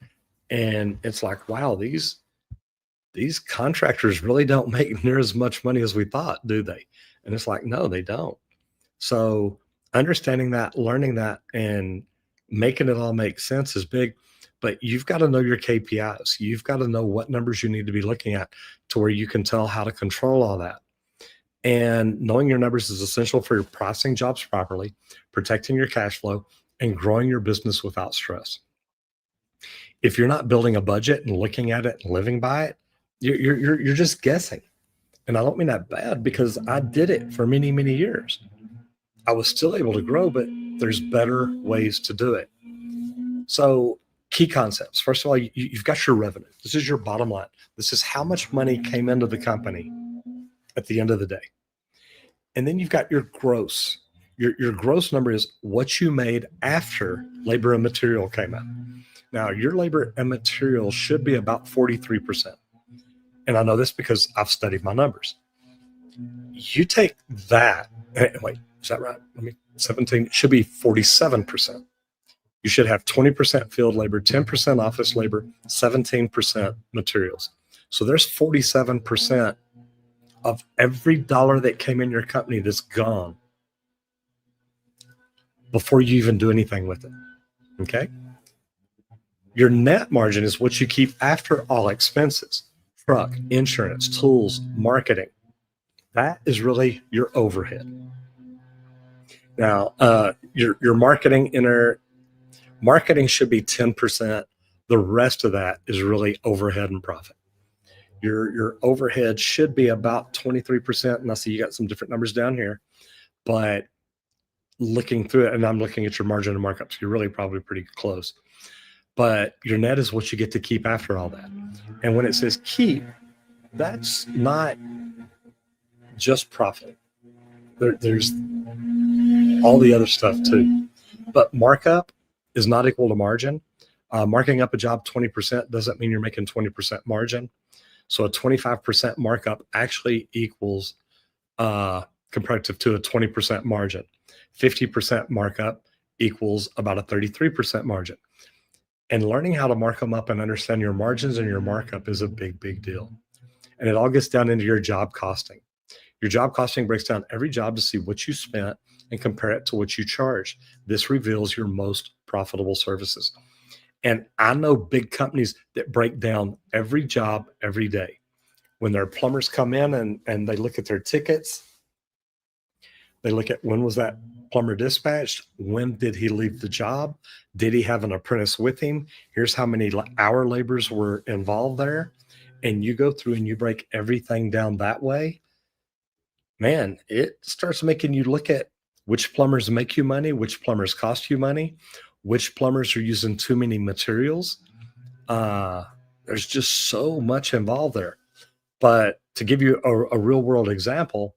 And it's like, wow, these contractors really don't make near as much money as we thought, do they? And it's like, no, they don't. So understanding that, learning that, and making it all make sense is big. But you've got to know your KPIs. You've got to know what numbers you need to be looking at to where you can tell how to control all that. And knowing your numbers is essential for your pricing jobs properly, protecting your cash flow, and growing your business without stress. If you're not building a budget and looking at it and living by it, you're just guessing. And I don't mean that bad because I did it for many, many years. I was still able to grow, but there's better ways to do it. So key concepts. First of all, you've got your revenue. This is your bottom line. This is how much money came into the company at the end of the day. And then you've got your gross. Your gross number is what you made after labor and material came out. Now, your labor and material should be about 43%. And I know this because I've studied my numbers. You take that, wait, is that right? 17, it should be 47%. You should have 20% field labor, 10% office labor, 17% materials. So there's 47% of every dollar that came in your company that's gone before you even do anything with it. Okay? Your net margin is what you keep after all expenses, truck, insurance, tools, marketing. That is really your overhead. Now, your marketing should be 10%. The rest of that is really overhead and profit. Your overhead should be about 23%. And I see you got some different numbers down here, but looking through it, and I'm looking at your margin and markup, so you're really probably pretty close. But your net is what you get to keep after all that. And when it says keep, that's not just profit. There's all the other stuff too. But markup is not equal to margin. Marking up a job 20% doesn't mean you're making 20% margin. So a 25% markup actually equals comparative to a 20% margin. 50% markup equals about a 33% margin. And learning how to mark them up and understand your margins and your markup is a big, big deal. And it all gets down into your job costing. Your job costing breaks down every job to see what you spent and compare it to what you charge. This reveals your most profitable services. And I know big companies that break down every job every day. When their plumbers come in and they look at their tickets, they look at when was that plumber dispatched? When did he leave the job? Did he have an apprentice with him? Here's how many hour laborers were involved there. And you go through and you break everything down that way, man, it starts making you look at which plumbers make you money, which plumbers cost you money, which plumbers are using too many materials. There's just so much involved there. But to give you a real world example,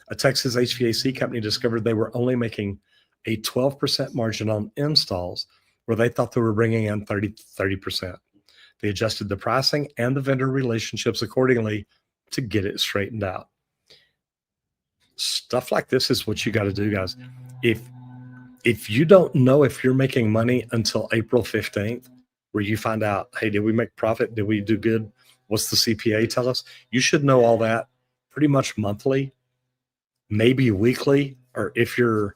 a Texas HVAC company discovered they were only making a 12% margin on installs where they thought they were bringing in 30%. They adjusted the pricing and the vendor relationships accordingly to get it straightened out. Stuff like this is what you got to do, guys. If you don't know if you're making money until April 15th, where you find out, hey, did we make profit? Did we do good? What's the CPA tell us? You should know all that pretty much monthly, maybe weekly, or if you're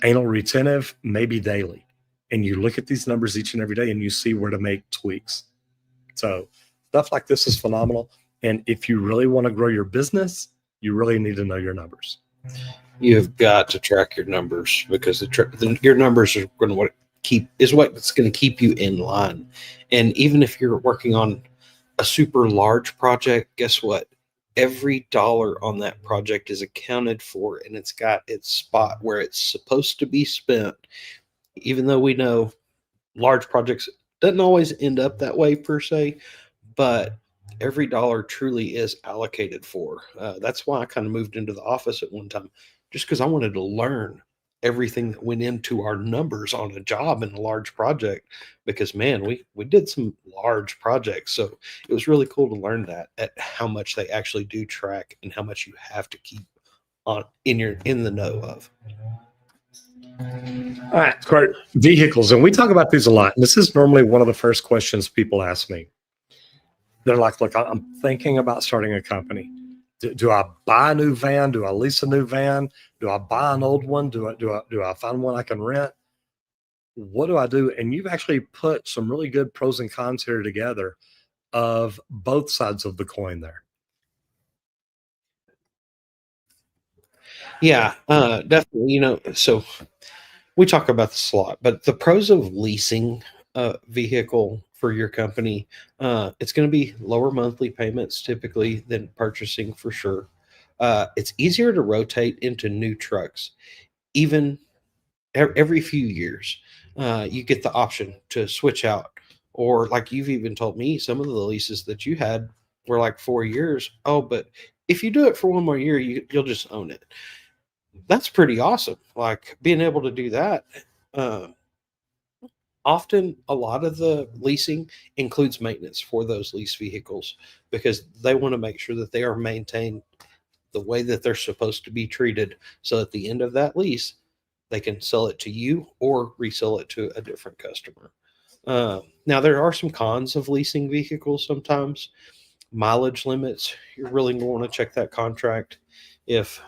anal retentive, maybe daily. And you look at these numbers each and every day and you see where to make tweaks. So stuff like this is phenomenal. And if you really want to grow your business, you really need to know your numbers. You've got to track your numbers because your numbers are going to what's going to keep you in line. And even if you're working on a super large project, guess what? Every dollar on that project is accounted for, and it's got its spot where it's supposed to be spent. Even though we know large projects doesn't always end up that way per se, but every dollar truly is allocated for. That's why I kind of moved into the office at one time, just because I wanted to learn everything that went into our numbers on a job in a large project, because man, we did some large projects. So it was really cool to learn that at how much they actually do track and how much you have to keep on in the know of. All right, great. Vehicles. And we talk about these a lot. And this is normally one of the first questions people ask me. They're like, look, I'm thinking about starting a company. Do I buy a new van? Do I lease a new van? Do I buy an old one? Do I find one I can rent? What do I do? And you've actually put some really good pros and cons here together of both sides of the coin there. Yeah, definitely. So we talk about this a lot, but the pros of leasing a vehicle for your company, it's going to be lower monthly payments typically than purchasing for sure. It's easier to rotate into new trucks, even every few years. You get the option to switch out, or like you've even told me, some of the leases that you had were like 4 years. Oh, but if you do it for one more year, you'll just own it. That's pretty awesome. Like being able to do that. Often a lot of the leasing includes maintenance for those lease vehicles because they want to make sure that they are maintained the way that they're supposed to be treated. So at the end of that lease, they can sell it to you or resell it to a different customer. Now, there are some cons of leasing vehicles sometimes. Mileage limits, you're really going to want to check that contract. If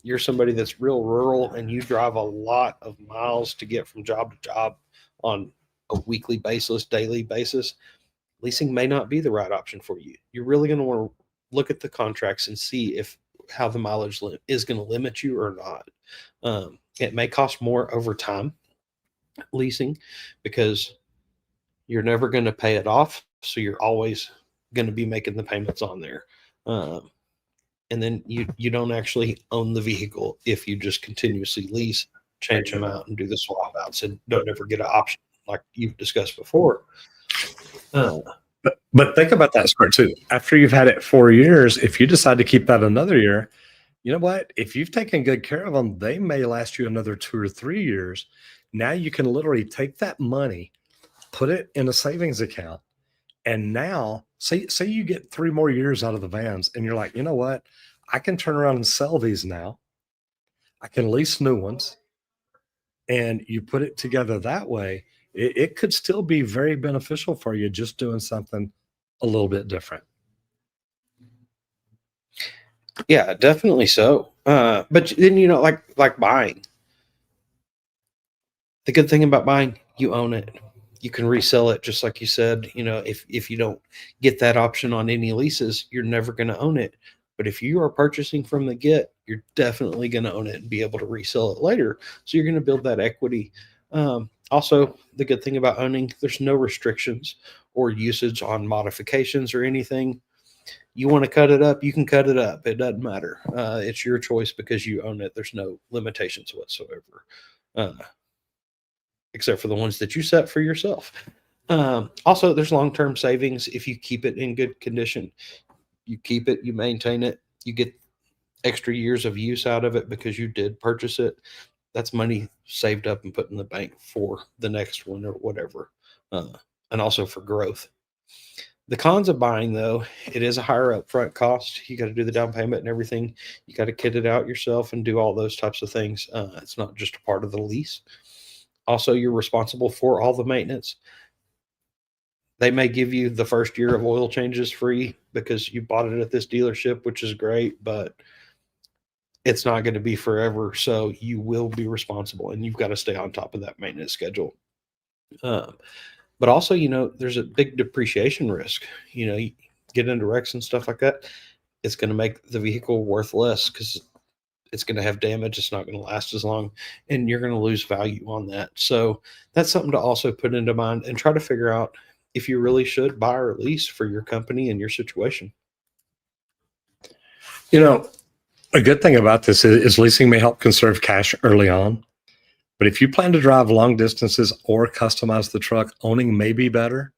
you're somebody that's real rural and you drive a lot of miles to get from job to job on a weekly basis, daily basis, leasing may not be the right option for you. You're really going to want to look at the contracts and see how the mileage is going to limit you or not. It may cost more over time leasing because you're never going to pay it off. So you're always going to be making the payments on there. And then you don't actually own the vehicle if you just continuously lease, change them out, and do the swap outs, and don't ever get an option like you've discussed before. But think about that part too. After you've had it 4 years, if you decide to keep that another year, you know what? If you've taken good care of them, they may last you another 2 or 3 years. Now you can literally take that money, put it in a savings account, and now say you get 3 more years out of the vans, and you're like, you know what? I can turn around and sell these now. I can lease new ones, and you put it together that way. It could still be very beneficial for you just doing something a little bit different. Yeah, definitely so. But then, like buying. The good thing about buying, you own it. You can resell it, just like you said. If you don't get that option on any leases, you're never going to own it. But if you are purchasing from the get, you're definitely going to own it and be able to resell it later. So you're going to build that equity. Also, the good thing about owning, there's no restrictions or usage on modifications or anything. You want to cut it up, you can cut it up. It doesn't matter. It's your choice because you own it. There's no limitations whatsoever, except for the ones that you set for yourself. Also, there's long-term savings if you keep it in good condition. You keep it, you maintain it, you get extra years of use out of it because you did purchase it. That's money saved up and put in the bank for the next one or whatever, and also for growth. The cons of buying, though, it is a higher upfront cost. You got to do the down payment and everything. You got to kit it out yourself and do all those types of things. It's not just a part of the lease. Also, you're responsible for all the maintenance. They may give you the first year of oil changes free because you bought it at this dealership, which is great, but it's not going to be forever. So you will be responsible, and you've got to stay on top of that maintenance schedule. But also, there's a big depreciation risk. You get into wrecks and stuff like that, it's going to make the vehicle worth less because it's going to have damage. It's not going to last as long, and you're going to lose value on that. So that's something to also put into mind and try to figure out if you really should buy or lease for your company and your situation. A good thing about this is leasing may help conserve cash early on. But if you plan to drive long distances or customize the truck, owning may be better.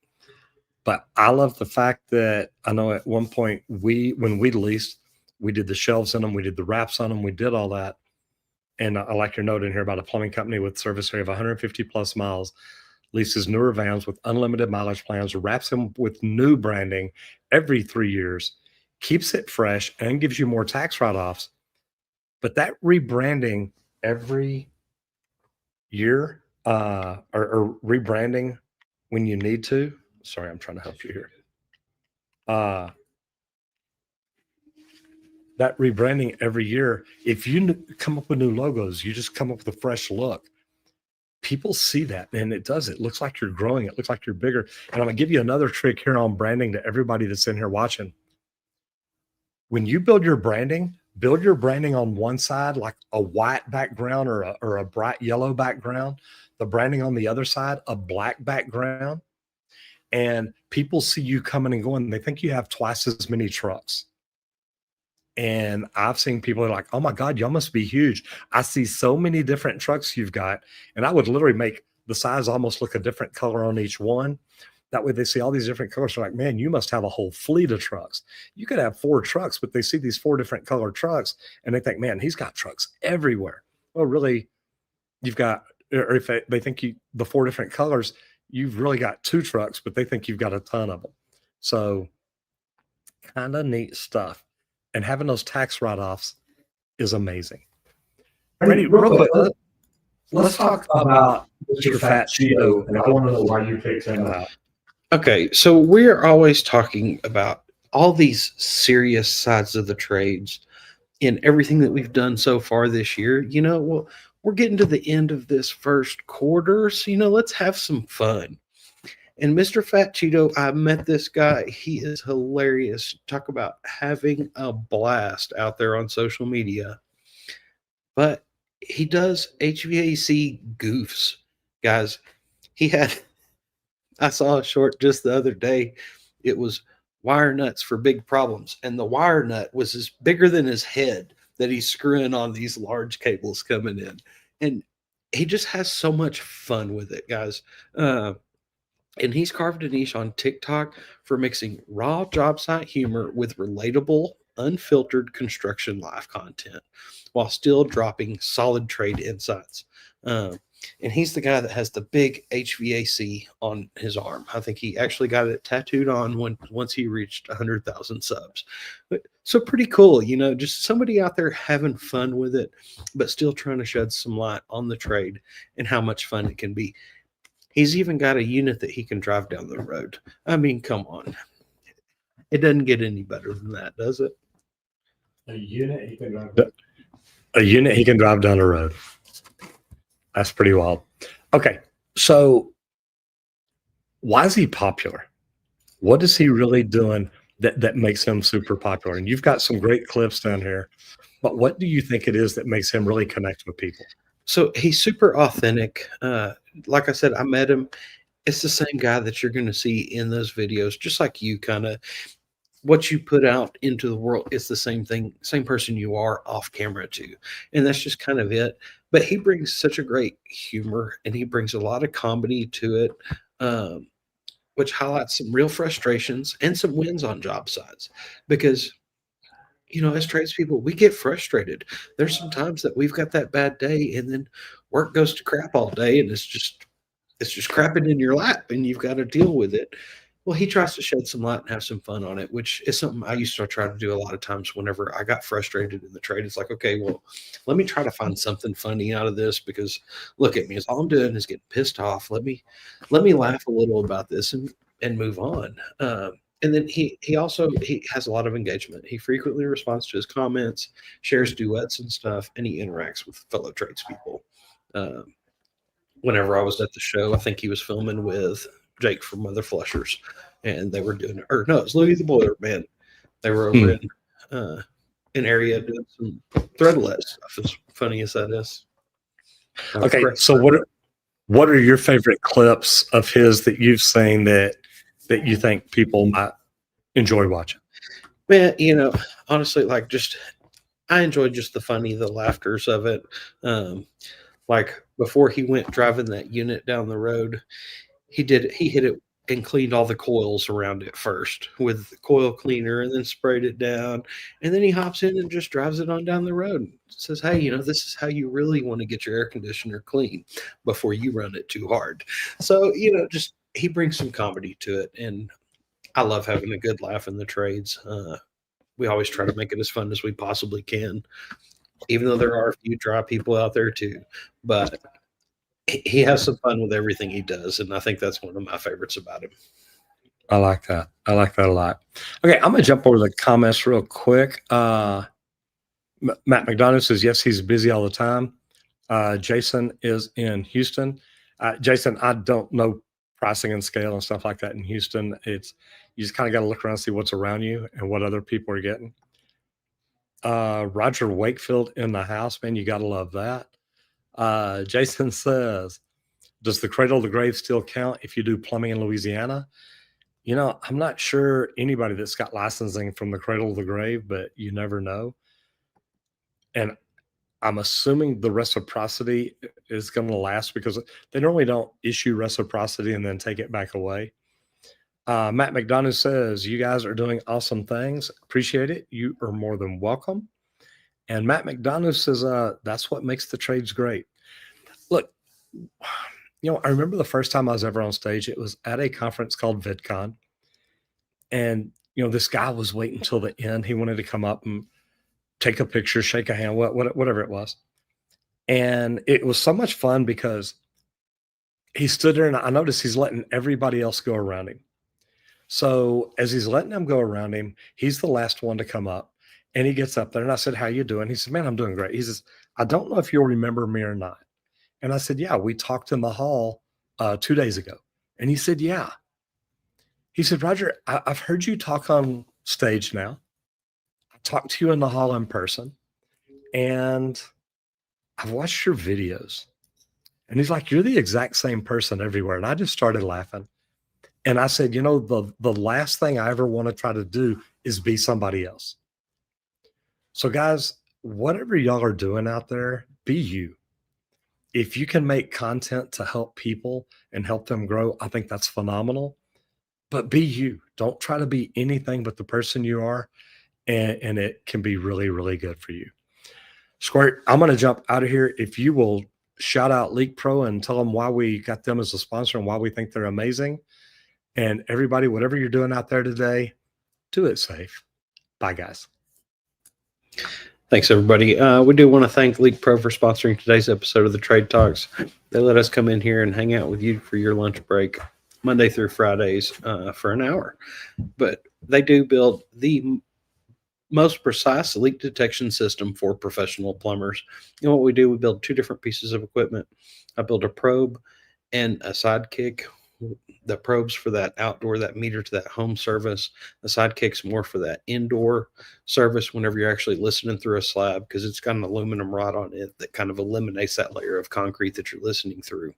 But I love the fact that I know at one point when we leased, we did the shelves in them, we did the wraps on them, we did all that. And I like your note in here about a plumbing company with service area of 150 plus miles, leases newer vans with unlimited mileage plans, wraps them with new branding every 3 years, keeps it fresh, and gives you more tax write-offs. But that rebranding every year or rebranding when you need to. Sorry, I'm trying to help you here. That rebranding every year, if you come up with new logos, you just come up with a fresh look. People see that, and it looks like you're growing. It looks like you're bigger. And I'm going to give you another trick here on branding to everybody that's in here watching. When you build your branding on one side, like a white background or a bright yellow background, the branding on the other side, a black background. And people see you coming and going, and they think you have twice as many trucks. And I've seen people are like, oh my God, y'all must be huge. I see so many different trucks you've got. And I would literally make the size almost look a different color on each one. That way they see all these different colors. They're like, man, you must have a whole fleet of trucks. You could have 4 trucks, but they see these 4 different color trucks and they think, man, he's got trucks everywhere. Well, really, you've got, or if they think the 4 different colors, you've really got 2 trucks, but they think you've got a ton of them. So kind of neat stuff. And having those tax write-offs is amazing. Randy, real quick, let's talk about Mr. Fat Cheeto, and I want to know why you picked him out. Okay, so we're always talking about all these serious sides of the trades in everything that we've done so far this year. Well, we're getting to the end of this first quarter, so let's have some fun. And Mr. Fat Cheeto, I met this guy. He is hilarious. Talk about having a blast out there on social media. But he does HVAC goofs, guys. I saw a short just the other day. It was wire nuts for big problems. And the wire nut was bigger than his head that he's screwing on these large cables coming in. And he just has so much fun with it, guys. And he's carved a niche on TikTok for mixing raw job site humor with relatable, unfiltered construction live content while still dropping solid trade insights. And he's the guy that has the big HVAC on his arm. I think he actually got it tattooed on once he reached 100,000 subs. So pretty cool, just somebody out there having fun with it, but still trying to shed some light on the trade and how much fun it can be. He's even got a unit that he can drive down the road. I mean, come on. It doesn't get any better than that, does it? A unit he can drive down the road. That's pretty wild. Okay, so why is he popular? What is he really doing that makes him super popular? And you've got some great clips down here. But what do you think it is that makes him really connect with people? So he's super authentic. Like I said, I met him. It's the same guy that you're going to see in those videos, just like you kind of what you put out into the world is the same thing, same person you are off camera too. And that's just kind of it. But he brings such a great humor and he brings a lot of comedy to it, um, which highlights some real frustrations and some wins on job sites. Because, as tradespeople, we get frustrated. There's some times that we've got that bad day and then work goes to crap all day and it's just crapping in your lap and you've got to deal with it. Well, he tries to shed some light and have some fun on it, which is something I used to try to do a lot of times whenever I got frustrated in the trade. It's like, okay, well, let me try to find something funny out of this because look at me, as all I'm doing is getting pissed off. Let me laugh a little about this and move on. And then he has a lot of engagement. He frequently responds to his comments, shares duets and stuff, and he interacts with fellow tradespeople. Um, Whenever I was at the show, I think he was filming with Jake from Mother Flushers, and they were doing, or no, it's Louis the Boiler Man. They were over in an area doing some threadless stuff. As funny as that is. Okay, so what are your favorite clips of his that you've seen that you think people might enjoy watching? Man, honestly, like I enjoyed just the funny, the laughters of it. Like before he went driving that unit down the road, he hit it and cleaned all the coils around it first with the coil cleaner and then sprayed it down. And then he hops in and just drives it on down the road and says, hey, this is how you really want to get your air conditioner clean before you run it too hard. So, just he brings some comedy to it. And I love having a good laugh in the trades. We always try to make it as fun as we possibly can, even though there are a few dry people out there too. But he has some fun with everything he does, and I think that's one of my favorites about him. I like that. I like that a lot. Okay, I'm gonna jump over the comments real quick. Matt McDonough says yes, he's busy all the time. Jason is in Houston. Jason, I don't know pricing and scale and stuff like that in Houston. It's you just kind of got to look around and see what's around you and what other people are getting. Roger Wakefield in the house, man, you got to love that. Jason says, does the cradle to grave still count if you do plumbing in Louisiana? I'm not sure anybody that's got licensing from the cradle to the grave, but you never know. And I'm assuming the reciprocity is going to last because they normally don't issue reciprocity and then take it back away. Matt McDonough says, you guys are doing awesome things. Appreciate it. You are more than welcome. And Matt McDonough says, that's what makes the trades great. Look, I remember the first time I was ever on stage, it was at a conference called VidCon. And, this guy was waiting until the end. He wanted to come up and take a picture, shake a hand, whatever it was. And it was so much fun because he stood there and I noticed he's letting everybody else go around him. So as he's letting them go around him, he's the last one to come up. And he gets up there and I said, how you doing? He said, man, I'm doing great. He says, I don't know if you'll remember me or not. And I said, yeah, we talked in the hall 2 days ago. And he said, yeah. He said, Roger, I've heard you talk on stage now. I talked to you in the hall in person. And I've watched your videos. And he's like, you're the exact same person everywhere. And I just started laughing. And I said, the last thing I ever want to try to do is be somebody else. So guys, whatever y'all are doing out there, be you. If you can make content to help people and help them grow, I think that's phenomenal. But be you. Don't try to be anything but the person you are. And it can be really, really good for you. Squirt, I'm going to jump out of here. If you will shout out Leak Pro and tell them why we got them as a sponsor and why we think they're amazing. And everybody, whatever you're doing out there today, do it safe. Bye, guys. Thanks, everybody. We do want to thank Leak Pro for sponsoring today's episode of the Trade Talks. They let us come in here and hang out with you for your lunch break, Monday through Fridays, for an hour. But they do build the most precise leak detection system for professional plumbers. You know what we do? We build two different pieces of equipment. I build a probe and a sidekick, The probes for that outdoor, that meter to that home service. The Sidekick's more for that indoor service whenever you're actually listening through a slab, because it's got an aluminum rod on it that kind of eliminates that layer of concrete that you're listening through.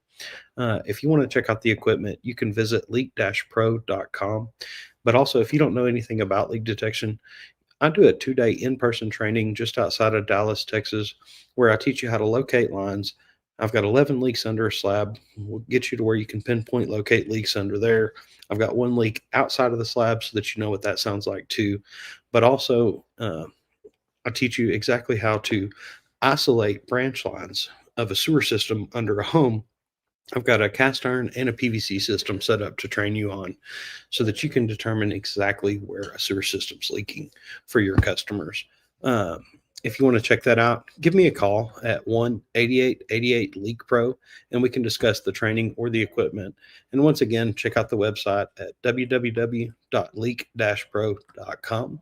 If you want to check out the equipment, you can visit leak-pro.com. But also, if you don't know anything about leak detection, I do a 2-day in-person training just outside of Dallas, Texas, where I teach you how to locate lines. I've got 11 leaks under a slab. We'll get you to where you can pinpoint locate leaks under there. I've got 1 leak outside of the slab so that you know what that sounds like too. But also, I teach you exactly how to isolate branch lines of a sewer system under a home. I've got a cast iron and a PVC system set up to train you on so that you can determine exactly where a sewer system's leaking for your customers. If you want to check that out, give me a call at 1-8888-LEAK-PRO, and we can discuss the training or the equipment. And once again, check out the website at www.leak-pro.com.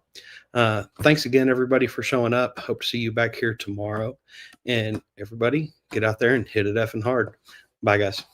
Thanks again, everybody, for showing up. Hope to see you back here tomorrow. And everybody, get out there and hit it effing hard. Bye, guys.